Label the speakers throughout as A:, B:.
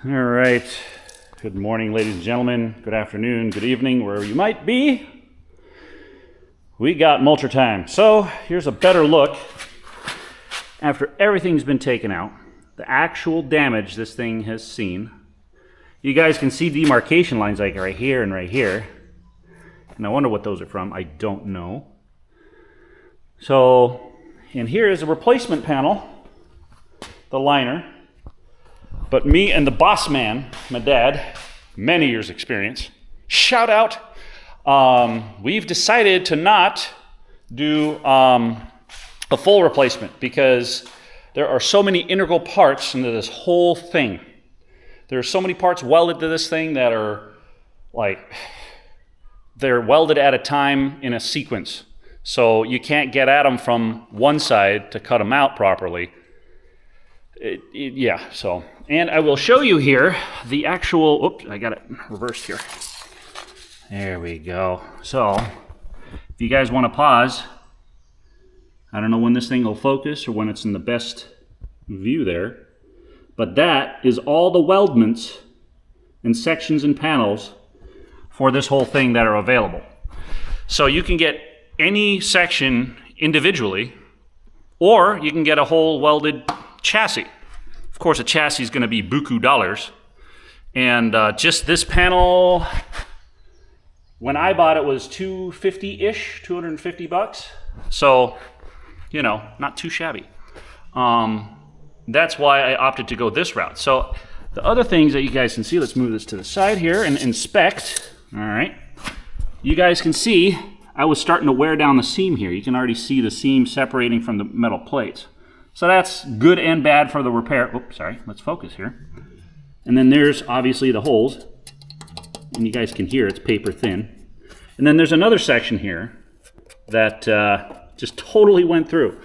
A: All right. Good morning, ladies and gentlemen. Good afternoon, good evening, wherever you might be. We got mulcher time. So here's a better look after everything's been taken out, the actual damage this thing has seen. You guys can see demarcation lines like right here and right here. And I wonder what those are from. I don't know. So, and here is a replacement panel, the liner. But me and the boss man, my dad, many years experience, shout out, we've decided to not do a full replacement because there are so many integral parts into this whole thing. There are so many parts welded to this thing that are like, they're welded at a time in a sequence. So you can't get at them from one side to cut them out properly. Yeah, so, and I will show you here the actual, oops, I got it reversed here. There we go. So, if you guys want to pause, I don't know when this thing will focus or when it's in the best view there, but that is all the weldments and sections and panels for this whole thing that are available. So you can get any section individually, or you can get a whole welded chassis. Of course, a chassis is going to be buku dollars. And just this panel, when I bought it, was $250-ish, 250 bucks. So, you know, not too shabby. That's why I opted to go this route. So the other things that you guys can see, let's move this to the side here and inspect. All right. You guys can see I was starting to wear down the seam here. You can already see the seam separating from the metal plates. So that's good and bad for the repair. Oops, sorry, let's focus here. And then there's obviously the holes. And you guys can hear it's paper thin. And then there's another section here that just totally went through.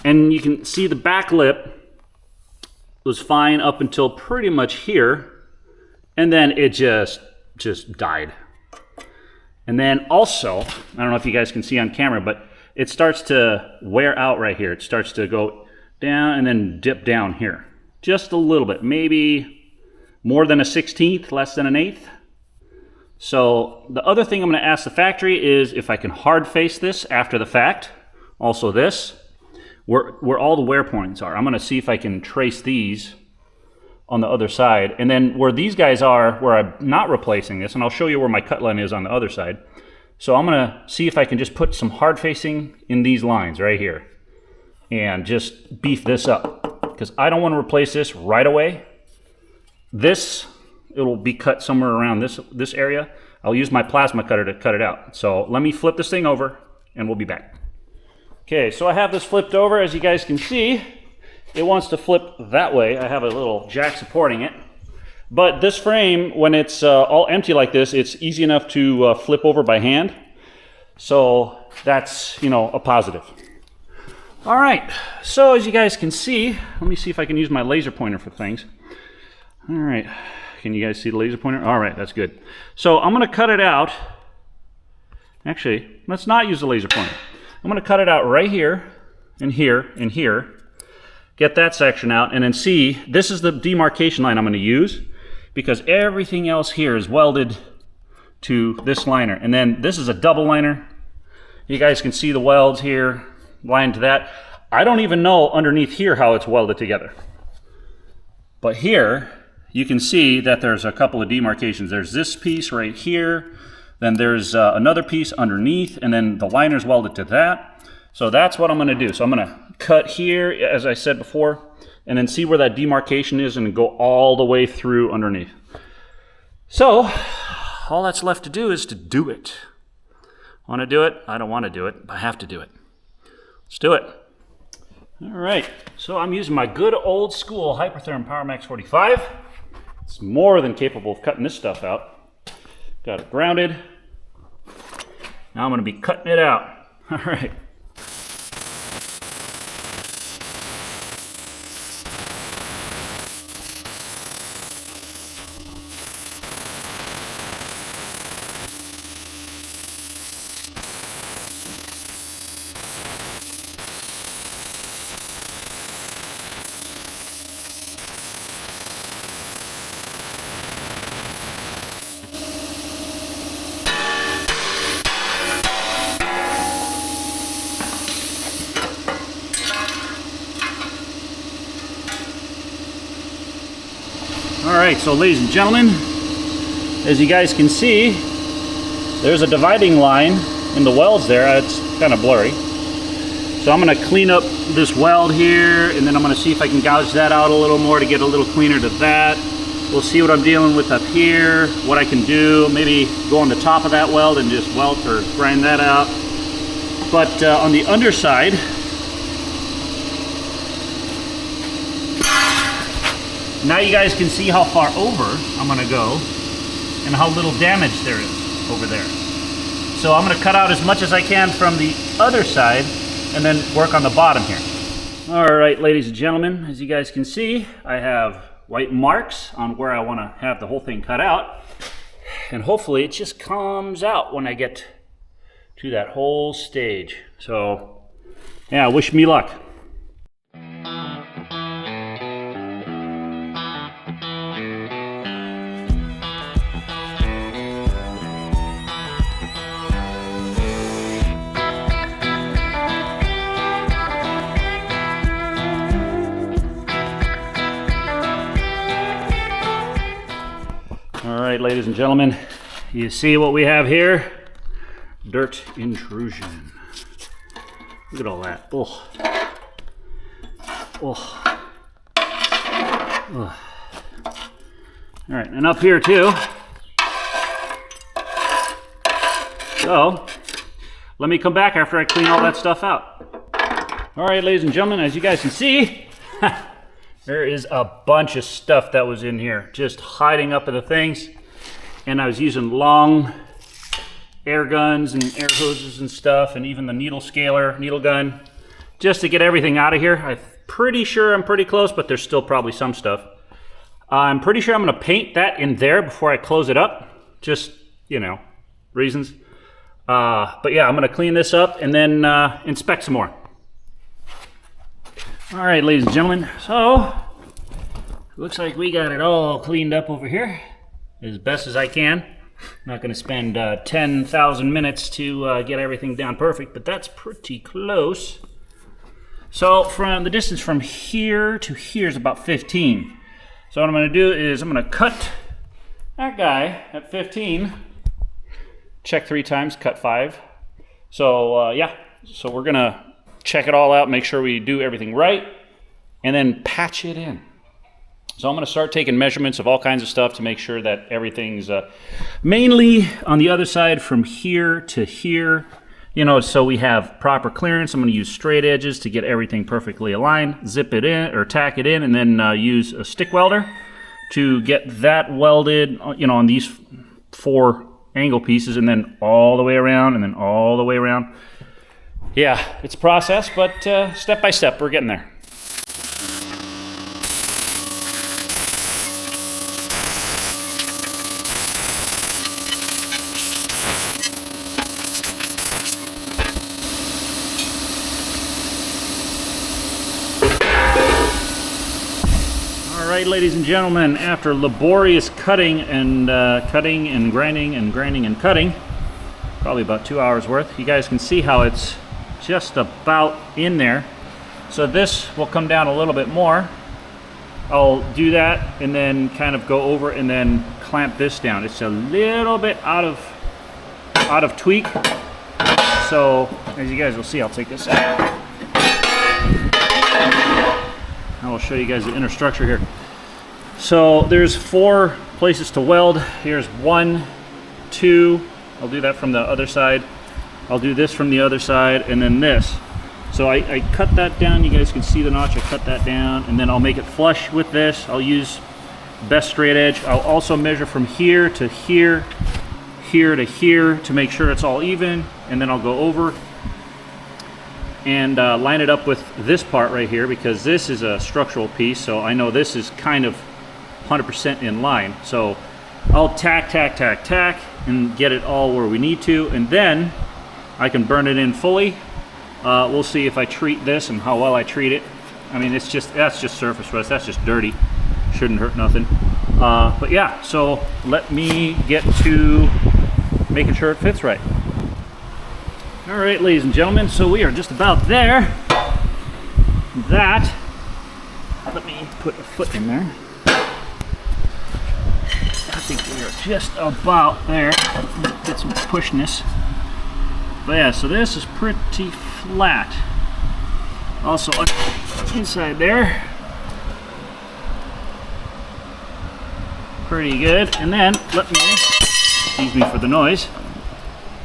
A: And you can see the back lip was fine up until pretty much here. And then it just died. And then also, I don't know if you guys can see on camera, but it starts to wear out right here. It starts to go down and then dip down here. Just a little bit, maybe more than a 1/16, less than an 1/8. So the other thing I'm gonna ask the factory is if I can hard face this after the fact. Also this, where all the wear points are. I'm gonna see if I can trace these on the other side. And then where these guys are, where I'm not replacing this, and I'll show you where my cut line is on the other side. So I'm gonna see if I can just put some hard facing in these lines right here and just beef this up because I don't want to replace this right away. This, it'll be cut somewhere around this area. I'll use my plasma cutter to cut it out. So let me flip this thing over and we'll be back. Okay, so I have this flipped over. As you guys can see, it wants to flip that way. I have a little jack supporting it. But this frame, when it's all empty like this, it's easy enough to flip over by hand. So that's, you know, a positive. All right, so as you guys can see, let me see if I can use my laser pointer for things. All right, can you guys see the laser pointer? All right, that's good. So I'm gonna cut it out. Actually, let's not use the laser pointer. I'm gonna cut it out right here, and here, and here. Get that section out, and then see, this is the demarcation line I'm gonna use because everything else here is welded to this liner. And then this is a double liner. You guys can see the welds here, line to that. I don't even know underneath here how it's welded together. But here, you can see that there's a couple of demarcations. There's this piece right here, then there's another piece underneath, and then the liner's welded to that. So that's what I'm gonna do. So I'm gonna cut here, as I said before, and then see where that demarcation is and go all the way through underneath. So, all that's left to do is to do it. Want to do it? I don't want to do it, but I have to do it. Let's do it. All right, so I'm using my good old school Hypertherm PowerMax 45. It's more than capable of cutting this stuff out. Got it grounded. Now I'm going to be cutting it out. All right. right, so ladies and gentlemen, as you guys can see, there's a dividing line in the welds there. It's kind of blurry. So I'm going to clean up this weld here, and then I'm going to see if I can gouge that out a little more to get a little cleaner to that. We'll see what I'm dealing with up here, what I can do, maybe go on the top of that weld and just weld or grind that out. But on the underside, now you guys can see how far over I'm going to go and how little damage there is over there. So I'm going to cut out as much as I can from the other side and then work on the bottom here. All right, ladies and gentlemen, as you guys can see, I have white marks on where I want to have the whole thing cut out. And hopefully it just comes out when I get to that whole stage. So yeah, wish me luck. All right, ladies and gentlemen, you see what we have here? Dirt intrusion. Look at all that. Oh. Oh. Oh. All right, and up here too. So, let me come back after I clean all that stuff out. All right, ladies and gentlemen, as you guys can see, there is a bunch of stuff that was in here, just hiding up in the things. And I was using long air guns and air hoses and stuff, and even the needle scaler, needle gun, just to get everything out of here. I'm pretty sure I'm pretty close, but there's still probably some stuff. I'm pretty sure I'm gonna paint that in there before I close it up. Just, you know, reasons. But yeah, I'm gonna clean this up and then inspect some more. All right, ladies and gentlemen, so looks like we got it all cleaned up over here as best as I can. I'm not going to spend 10,000 minutes to get everything down perfect, but that's pretty close. So from the distance from here to here is about 15. So what I'm going to do is I'm going to cut that guy at 15, check 3 times, cut 5. So yeah, so we're going to check it all out, make sure we do everything right, and then patch it in. So I'm going to start taking measurements of all kinds of stuff to make sure that everything's mainly on the other side from here to here, you know, so we have proper clearance. I'm going to use straight edges to get everything perfectly aligned, zip it in or tack it in, and then use a stick welder to get that welded, you know, on these 4 angle pieces, and then all the way around, and then all the way around. Yeah, it's a process, but step by step, we're getting there. All right, ladies and gentlemen, after laborious cutting and grinding and grinding and cutting, probably about 2 hours worth, you guys can see how it's just about in there. So this will come down a little bit more. I'll do that and then kind of go over and then clamp this down. It's a little bit out of tweak. So as you guys will see, I'll take this out. I will show you guys the inner structure here. So there's 4 places to weld. Here's 1, 2. I'll do that from the other side. I'll do this from the other side, and then this. So I cut that down. You guys can see the notch. I cut that down, and then I'll make it flush with this. I'll use best straight edge. I'll also measure from here to here, here to here to make sure it's all even, and then I'll go over and line it up with this part right here, because this is a structural piece, so I know this is kind of 100% in line. So I'll tack, and get it all where we need to, and then I can burn it in fully. We'll see if I treat this and how well I treat it. I mean, that's just surface rust. That's just dirty. Shouldn't hurt nothing. But yeah, so let me get to making sure it fits right. All right, ladies and gentlemen, so we are just about there. Let me put a foot in there. think we are just about there. Get some pushness. But yeah, so this is pretty flat. Also inside there, pretty good. And then let me, excuse me for the noise.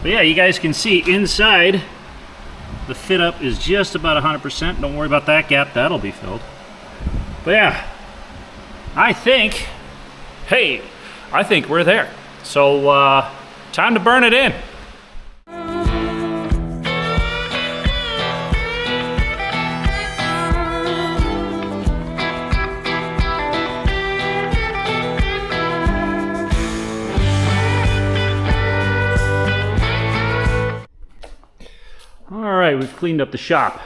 A: But yeah, you guys can see inside the fit up is just about 100%. Don't worry about that gap, that'll be filled. But yeah, I think we're there. So time to burn it in. All right, we've cleaned up the shop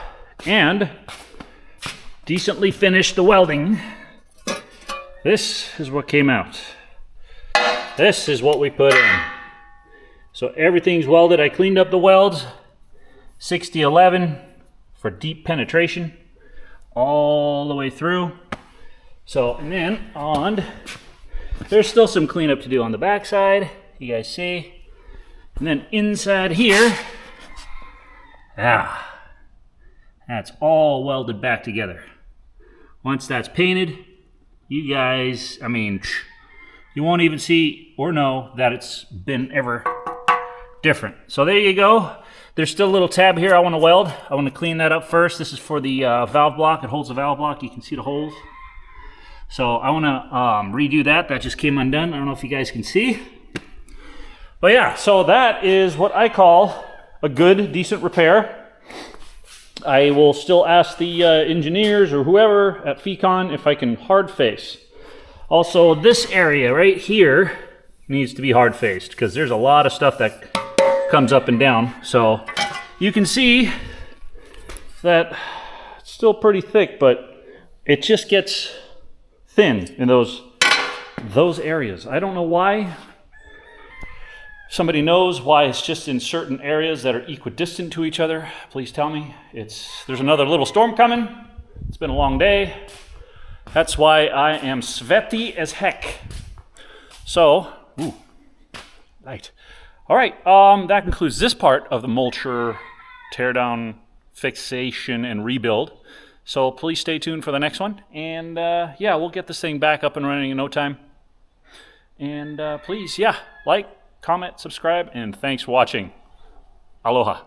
A: and decently finished the welding. This is what came out. This is what we put in. So everything's welded. I cleaned up the welds, 60-11 for deep penetration all the way through. So, and then there's still some cleanup to do on the back side, you guys see. And then inside here, that's all welded back together. Once that's painted, you guys, I mean, you won't even see or know that it's been ever different. So there you go. There's still a little tab here I want to weld. I want to clean that up first. This is for the valve block. It holds the valve block. You can see the holes. So I want to redo that. That just came undone. I don't know if you guys can see. But yeah, so that is what I call a good, decent repair. I will still ask the engineers or whoever at Fecon if I can hard face. Also, this area right here needs to be hard faced because there's a lot of stuff that comes up and down. So you can see that it's still pretty thick, but it just gets thin in those areas. I don't know why. Somebody knows why it's just in certain areas that are equidistant to each other. Please tell me. There's another little storm coming. It's been a long day. That's why I am sweaty as heck. So, light. All right, that concludes this part of the Mulcher teardown, fixation, and rebuild. So please stay tuned for the next one. And yeah, we'll get this thing back up and running in no time. And please, yeah, like, comment, subscribe, and thanks for watching. Aloha.